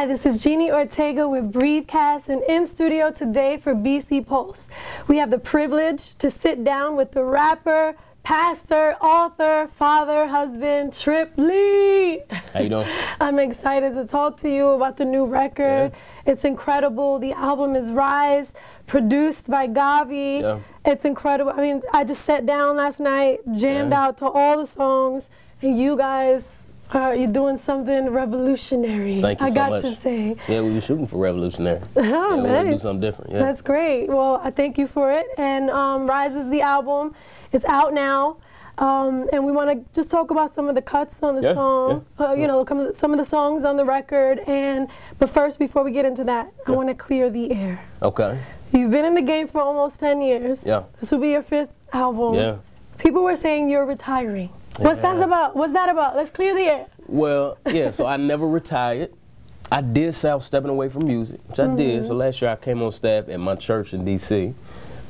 Hi, this is Jeannie Ortega with Breathecast, and in studio today for BC Pulse. We have the privilege to sit down with the rapper, pastor, author, father, husband, Trip Lee. How you doing? I'm excited to talk to you about the new record. Yeah. It's incredible. The album is Rise, produced by Gavi. Yeah. It's incredible. I mean, I just sat down last night, jammed out to all the songs, and you guys, you're doing something revolutionary. Thank you so much. I got to say. Yeah, we were shooting for revolutionary. Oh, yeah, we nice. want to do something different. Yeah. That's great. Well, I thank you for it. And Rise is the album. It's out now. And we want to just talk about some of the cuts on the song. Yeah. You know, some of the songs on the record. But first, before we get into that, I want to clear the air. Okay. You've been in the game for almost 10 years. Yeah. This will be your 5th album. Yeah. People were saying you're retiring. What's that about? What's that about? Let's clear the air. Well, yeah, so I never retired. I did say I was stepping away from music, which I did. So last year I came on staff at my church in D.C.,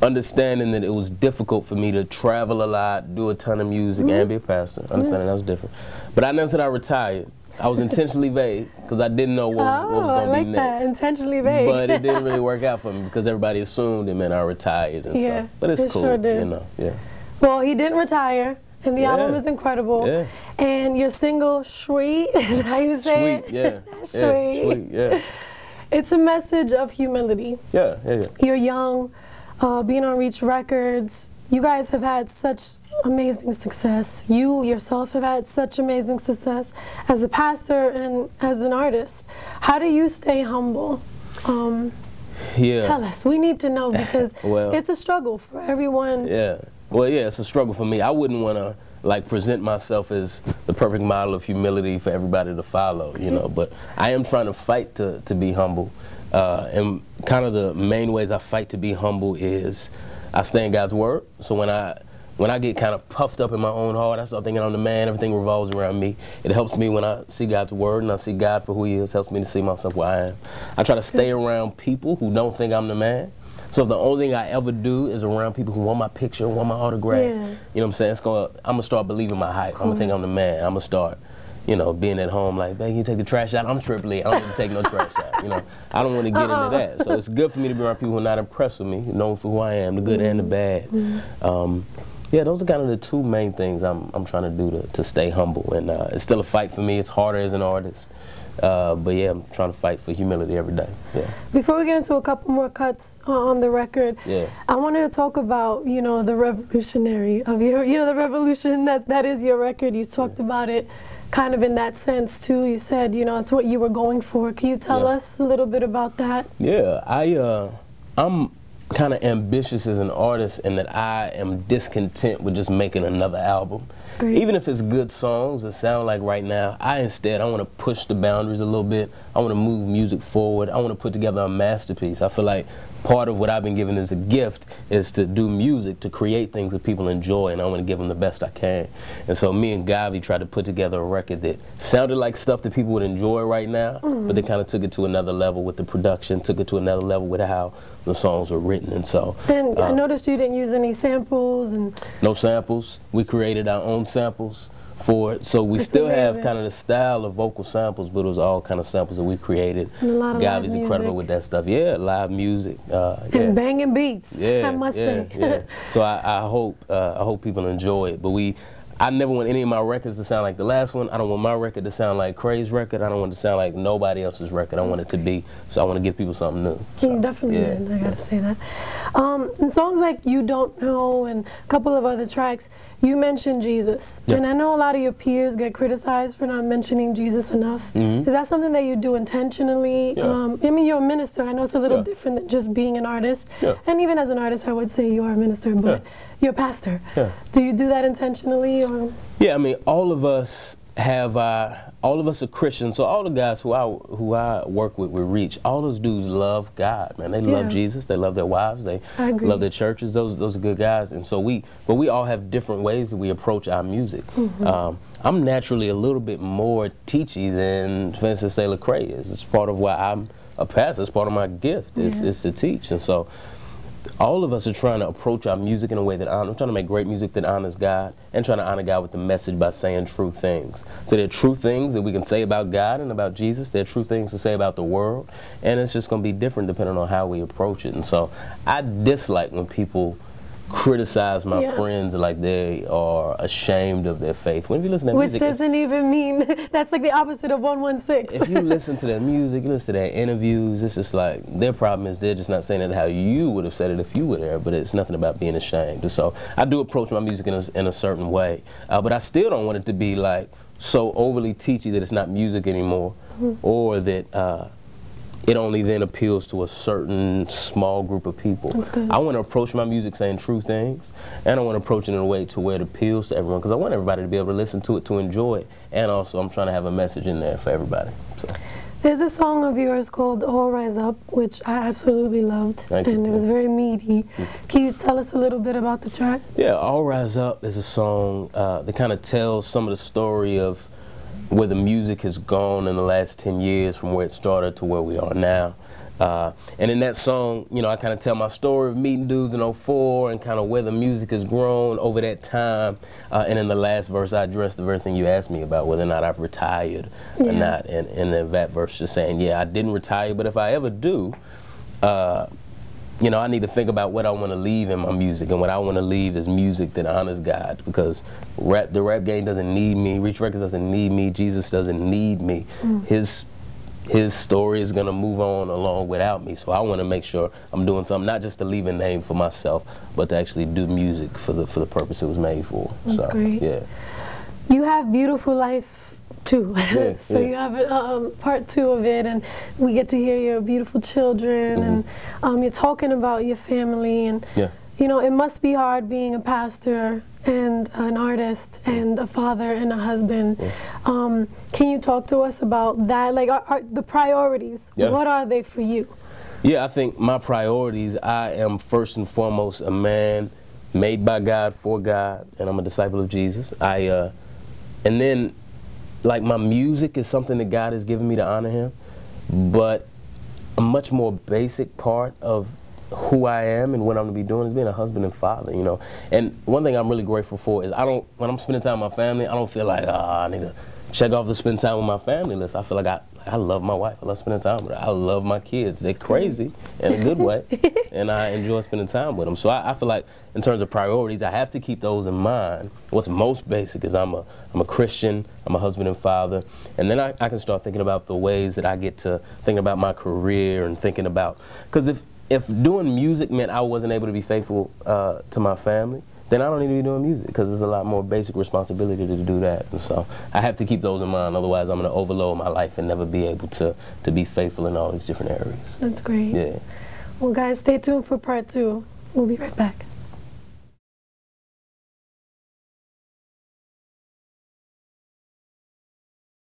understanding that it was difficult for me to travel a lot, do a ton of music, and be a pastor. Understanding that was different. But I never said I retired. I was intentionally vague because I didn't know what was going to be next. That. Intentionally vague. But it didn't really work out for me because everybody assumed it meant I retired and stuff. But it's cool, sure did. You know. Yeah. Well, he didn't retire. And the album is incredible. Yeah. And your single, Sweet, is how you say it? Sweet, yeah. Sweet. Sweet, yeah. It's a message of humility. Yeah. You're young, being on Reach Records. You guys have had such amazing success. You yourself have had such amazing success as a pastor and as an artist. How do you stay humble? Tell us. We need to know because it's a struggle for everyone. Yeah. Well, yeah, it's a struggle for me. I wouldn't want to like present myself as the perfect model of humility for everybody to follow, you know. But I am trying to fight to be humble, and kind of the main ways I fight to be humble is I stay in God's word. So when I get kind of puffed up in my own heart, I start thinking I'm the man. Everything revolves around me. It helps me when I see God's word and I see God for who He is. Helps me to see myself where I am. I try to stay around people who don't think I'm the man. So if the only thing I ever do is around people who want my picture, want my autograph, you know what I'm saying? I'm gonna start believing my hype. I'm gonna think I'm the man. I'm gonna start, you know, being at home like, babe, you take the trash out? I'm Trip Lee. I don't need to take no trash out. You know, I don't want to get into that. So it's good for me to be around people who are not impressed with me, known for who I am, the good and the bad. Yeah, those are kind of the two main things I'm trying to do to stay humble. And it's still a fight for me. It's harder as an artist. But yeah, I'm trying to fight for humility every day. Yeah. Before we get into a couple more cuts on the record, I wanted to talk about, you know, the revolutionary of your, you know, the revolution that is your record. You talked about it kind of in that sense too. You said, you know, it's what you were going for. Can you tell us a little bit about that? Yeah, I'm kind of ambitious as an artist in that I am discontent with just making another album. Even if it's good songs that sound like right now, I want to push the boundaries a little bit. I want to move music forward. I want to put together a masterpiece. I feel like part of what I've been given as a gift is to do music, to create things that people enjoy, and I want to give them the best I can. And so me and Gavi tried to put together a record that sounded like stuff that people would enjoy right now, but they kind of took it to another level with the production, took it to another level with how the songs were written. And so I noticed you didn't use any samples. No samples. We created our own samples for it. So we still have kind of the style of vocal samples, but it was all kind of samples that we created. And a lot of Gavi's incredible with that stuff. Yeah, live music. And banging beats, I must say. So I hope people enjoy it. But I never want any of my records to sound like the last one. I don't want my record to sound like Craig's record. I don't want it to sound like nobody else's record. I want it to be, so I want to give people something new. So, you definitely did, I gotta say that. And songs like You Don't Know and a couple of other tracks, you mentioned Jesus. And I know a lot of your peers get criticized for not mentioning Jesus enough. Is that something that you do intentionally? I mean, you're a minister. I know it's a little different than just being an artist. And even as an artist, I would say you are a minister, but you're a pastor. Do you do that intentionally? Or? Yeah, I mean, all of us are Christians. So all the guys who I work with Reach, all those dudes love God, man. They love Jesus. They love their wives. They love their churches. Those are good guys. And so we all have different ways that we approach our music. I'm naturally a little bit more teachy than, for instance, say Lecrae is. It's part of why I'm a pastor. It's part of my gift is to teach. And so all of us are trying to approach our music in a way that we're trying to make great music that honors God, and trying to honor God with the message by saying true things. So there are true things that we can say about God and about Jesus. There are true things to say about the world, and it's just going to be different depending on how we approach it. And so I dislike when people criticize my friends like they are ashamed of their faith. When you listen to music, which doesn't even mean that's like the opposite of 116. If you listen to their music, you listen to their interviews, it's just like their problem is they're just not saying it how you would have said it if you were there. But it's nothing about being ashamed. And so I do approach my music in a certain way, but I still don't want it to be like so overly teachy that it's not music anymore, or that it only then appeals to a certain small group of people. That's good. I want to approach my music saying true things, and I want to approach it in a way to where it appeals to everyone, because I want everybody to be able to listen to it, to enjoy it, and also I'm trying to have a message in there for everybody. So. There's a song of yours called All Rise Up, which I absolutely loved, and it was very meaty. Can you tell us a little bit about the track? Yeah, All Rise Up is a song that kind of tells some of the story of where the music has gone in the last 10 years from where it started to where we are now. And in that song, you know, I kind of tell my story of meeting dudes in '04 and kind of where the music has grown over that time. And in the last verse, I addressed the very thing you asked me about, whether or not I've retired or not. And in that verse, just saying, yeah, I didn't retire, but if I ever do, you know, I need to think about what I want to leave in my music, and what I want to leave is music that honors God, because the rap game doesn't need me, Reach Records doesn't need me, Jesus doesn't need me. His story is going to move on along without me, so I want to make sure I'm doing something, not just to leave a name for myself, but to actually do music for the purpose it was made for. That's great. Yeah. You have Beautiful Life too. So you have part 2 of it, and we get to hear your beautiful children, and you're talking about your family, and you know, it must be hard being a pastor and an artist and a father and a husband. Can you talk to us about that? Like, are the priorities, what are they for you? Yeah, I think my priorities, I am first and foremost a man made by God for God, and I'm a disciple of Jesus. And then, like, my music is something that God has given me to honor Him, but a much more basic part of who I am and what I'm going to be doing is being a husband and father, you know. And one thing I'm really grateful for is when I'm spending time with my family, I don't feel like, I need to check off the spend time with my family list. I feel like I love my wife. I love spending time with her. I love my kids. They're crazy in a good way, and I enjoy spending time with them. So I feel like in terms of priorities, I have to keep those in mind. What's most basic is I'm a Christian, I'm a husband and father, and then I can start thinking about the ways that I get to thinking about my career and thinking about, because if doing music meant I wasn't able to be faithful to my family, then I don't need to be doing music, because there's a lot more basic responsibility to do that. And so I have to keep those in mind, otherwise I'm going to overload my life and never be able to be faithful in all these different areas. That's great. Yeah. Well, guys, stay tuned for part 2. We'll be right back.